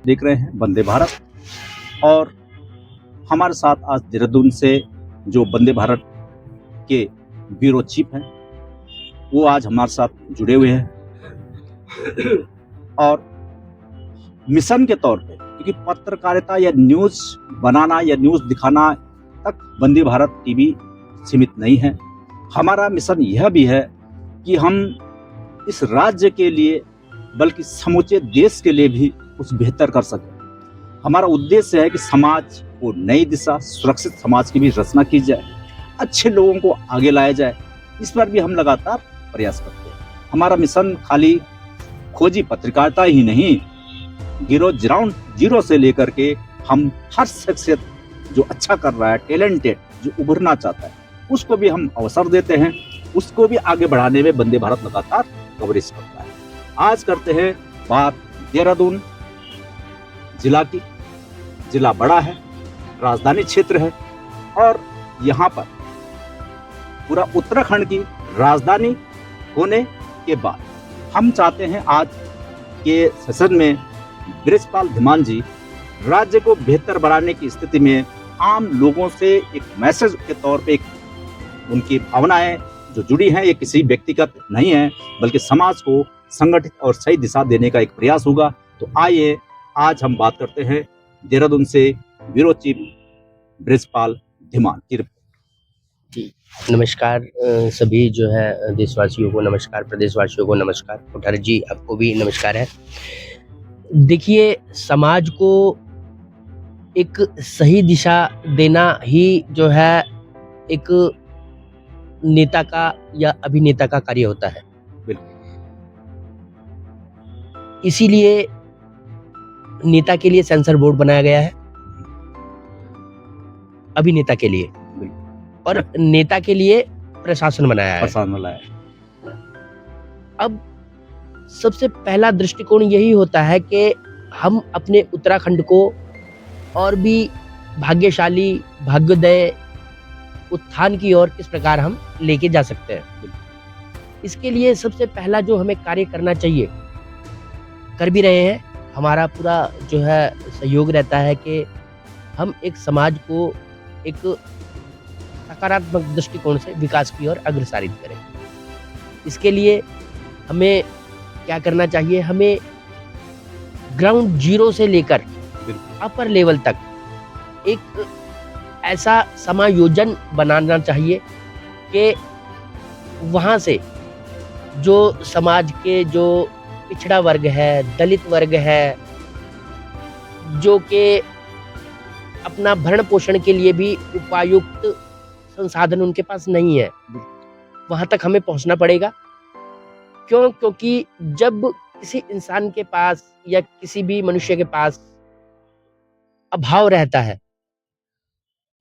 देख रहे हैं वंदे भारत। और हमारे साथ आज देहरादून से जो वंदे भारत के ब्यूरो चीफ हैं वो आज हमारे साथ जुड़े हुए हैं। और मिशन के तौर पे, क्योंकि पत्रकारिता या न्यूज़ बनाना या न्यूज़ दिखाना तक वंदे भारत टीवी सीमित नहीं है। हमारा मिशन यह भी है कि हम इस राज्य के लिए बल्कि समूचे देश के लिए भी कुछ बेहतर कर सकें। हमारा उद्देश्य है कि समाज को नई दिशा, सुरक्षित समाज की भी रचना की जाए, अच्छे लोगों को आगे लाया जाए। इस पर भी हम लगातार प्रयास करते हैं। हमारा मिशन खाली खोजी पत्रकारिता ही नहीं, ग्राउंड जीरो से लेकर के हम हर शख्सियत जो अच्छा कर रहा है, टैलेंटेड, जो उभरना चाहता है, उसको भी हम अवसर देते हैं, उसको भी आगे बढ़ाने में वंदे भारत लगातार कवरेज करता है। आज करते हैं बात देहरादून जिला की। जिला बड़ा है, राजधानी क्षेत्र है और यहाँ पर पूरा उत्तराखंड की राजधानी होने के बाद हम चाहते हैं आज के सेशन में बृजपाल धीमान जी राज्य को बेहतर बनाने की स्थिति में आम लोगों से एक मैसेज के तौर पे उनकी भावनाएं जो जुड़ी हैं, ये किसी व्यक्तिगत नहीं है बल्कि समाज को संगठित और सही दिशा देने का एक प्रयास होगा। तो आइए आज हम बात करते हैं देहरादून से ब्यूरो चीफ बृजपाल धीमान की। नमस्कार सभी जो है देशवासियों को नमस्कार, प्रदेशवासियों को नमस्कार। कोठारी जी आपको भी नमस्कार है। देखिए, समाज को एक सही दिशा देना ही जो है एक नेता का या अभिनेता का कार्य होता है। इसीलिए नेता के लिए सेंसर बोर्ड बनाया गया है, अभिनेता के लिए, और नेता के लिए प्रशासन बनाया है। अब सबसे पहला दृष्टिकोण यही होता है कि हम अपने उत्तराखंड को और भी भाग्यशाली, भाग्योदय, उत्थान की ओर किस प्रकार हम लेके जा सकते हैं। इसके लिए सबसे पहला जो हमें कार्य करना चाहिए, कर भी रहे हैं, हमारा पूरा जो है सहयोग रहता है कि हम एक समाज को एक सकारात्मक दृष्टिकोण से विकास की ओर अग्रसारित करें। इसके लिए हमें क्या करना चाहिए, हमें ग्राउंड जीरो से लेकर अपर लेवल तक एक ऐसा समायोजन बनाना चाहिए कि वहाँ से जो समाज के जो पिछड़ा वर्ग है, दलित वर्ग है, जो कि अपना भरण पोषण के लिए भी उपयुक्त संसाधन उनके पास नहीं है, वहां तक हमें पहुंचना पड़ेगा। क्योंकि जब किसी इंसान के पास या किसी भी मनुष्य के पास अभाव रहता है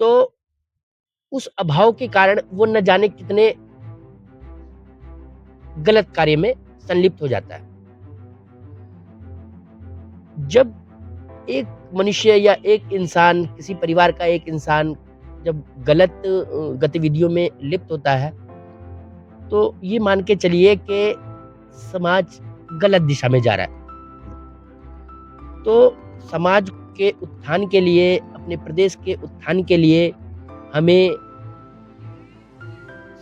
तो उस अभाव के कारण वो न जाने कितने गलत कार्य में संलिप्त हो जाता है। जब एक मनुष्य या एक इंसान, किसी परिवार का एक इंसान जब गलत गतिविधियों में लिप्त होता है तो ये मान के चलिए कि समाज गलत दिशा में जा रहा है। तो समाज के उत्थान के लिए, अपने प्रदेश के उत्थान के लिए हमें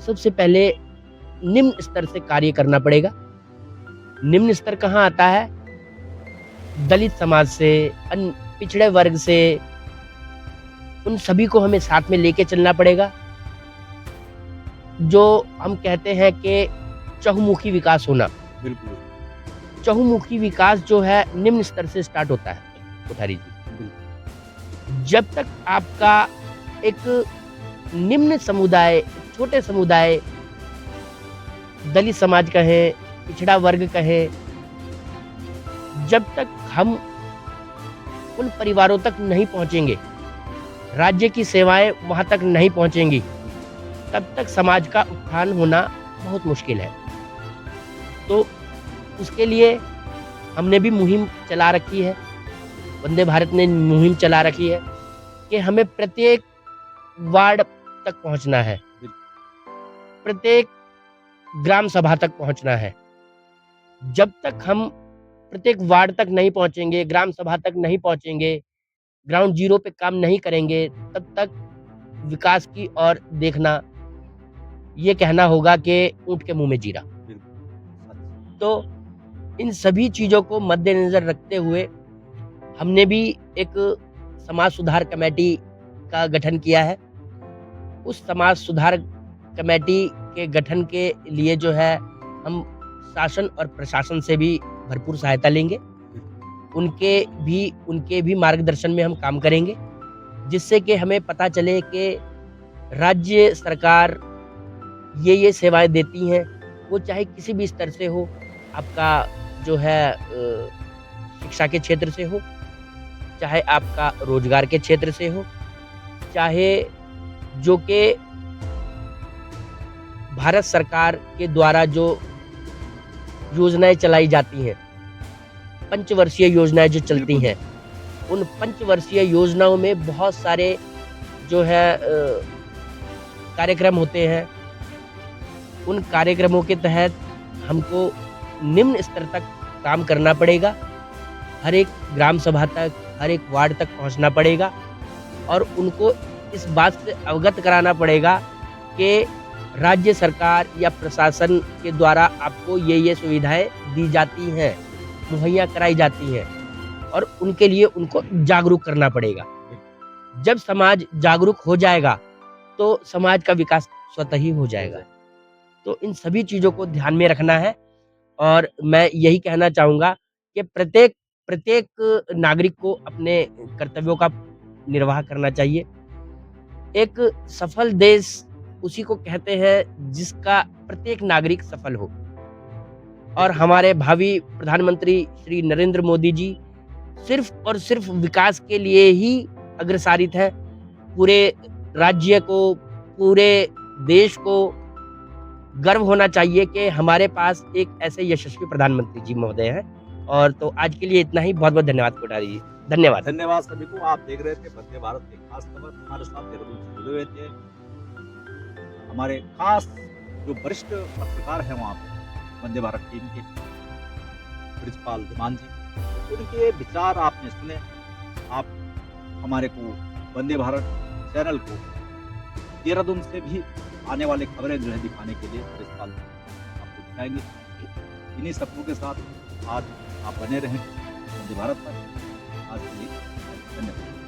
सबसे पहले निम्न स्तर से कार्य करना पड़ेगा। निम्न स्तर कहाँ आता है? दलित समाज से, पिछड़े वर्ग से, उन सभी को हमें साथ में लेके चलना पड़ेगा। जो हम कहते हैं कि चहुमुखी विकास होना, बिल्कुल चहुमुखी विकास जो है निम्न स्तर से स्टार्ट होता है कोठारी जी। जब तक आपका एक निम्न समुदाय, छोटे समुदाय, दलित समाज कहें, पिछड़ा वर्ग कहें, जब तक हम उन परिवारों तक नहीं पहुंचेंगे, राज्य की सेवाएं वहां तक नहीं पहुंचेंगी, तब तक समाज का उत्थान होना बहुत मुश्किल है। तो उसके लिए हमने भी मुहिम चला रखी है, वंदे भारत ने मुहिम चला रखी है कि हमें प्रत्येक वार्ड तक पहुंचना है, प्रत्येक ग्राम सभा तक पहुंचना है। जब तक हम प्रत्येक वार्ड तक नहीं पहुंचेंगे, ग्राम सभा तक नहीं पहुंचेंगे, ग्राउंड जीरो पे काम नहीं करेंगे, तब तक विकास की ओर देखना, ये कहना होगा कि ऊँट के मुँह में जीरा। तो इन सभी चीज़ों को मद्देनज़र रखते हुए हमने भी एक समाज सुधार कमेटी का गठन किया है। उस समाज सुधार कमेटी के गठन के लिए जो है हम शासन और प्रशासन से भी भरपूर सहायता लेंगे। उनके भी मार्गदर्शन में हम काम करेंगे, जिससे कि हमें पता चले कि राज्य सरकार ये सेवाएँ देती हैं, वो चाहे किसी भी स्तर से हो, आपका जो है शिक्षा के क्षेत्र से हो, चाहे आपका रोजगार के क्षेत्र से हो, चाहे जो कि भारत सरकार के द्वारा जो योजनाएँ चलाई जाती हैं, पंचवर्षीय योजनाएँ जो चलती हैं, उन पंचवर्षीय योजनाओं में बहुत सारे जो है कार्यक्रम होते हैं। उन कार्यक्रमों के तहत हमको निम्न स्तर तक काम करना पड़ेगा। हर एक ग्राम सभा तक, हर एक वार्ड तक पहुंचना पड़ेगा और उनको इस बात से अवगत कराना पड़ेगा कि राज्य सरकार या प्रशासन के द्वारा आपको ये सुविधाएं दी जाती हैं, मुहैया कराई जाती हैं और उनके लिए उनको जागरूक करना पड़ेगा। जब समाज जागरूक हो जाएगा तो समाज का विकास स्वतः ही हो जाएगा। तो इन सभी चीज़ों को ध्यान में रखना है और मैं यही कहना चाहूँगा कि प्रत्येक नागरिक को अपने कर्तव्यों का निर्वाह करना चाहिए। एक सफल देश उसी को कहते हैं जिसका प्रत्येक नागरिक सफल हो और हमारे भावी प्रधानमंत्री श्री नरेंद्र मोदी जी सिर्फ और सिर्फ विकास के लिए ही अग्रसारित है। पूरे राज्य को, पूरे देश को गर्व होना चाहिए कि हमारे पास एक ऐसे यशस्वी प्रधानमंत्री जी महोदय हैं। और तो आज के लिए इतना ही। बहुत बहुत धन्यवाद कोठारी जी। धन्यवाद। धन्यवाद सभी को। आप देख रहे थे वंदे भारत की खास खबर। हमारे साथ देहरादून से जुड़े हुए थे हमारे खास जो वरिष्ठ पत्रकार हैं वहाँ पे वंदे भारत टीम के ब्रिजपाल धीमान जी। उनके विचार आपने सुने। आप हमारे को वंदे भारत चैनल को देहरादून से भी आने वाले खबरें जो है दिखाने के लिए ब्रिजपाल आपको दिखाएंगे। इन्हीं सपनों के साथ आज आप बने रहें वंदे भारत पर। आज के लिए धन्यवाद।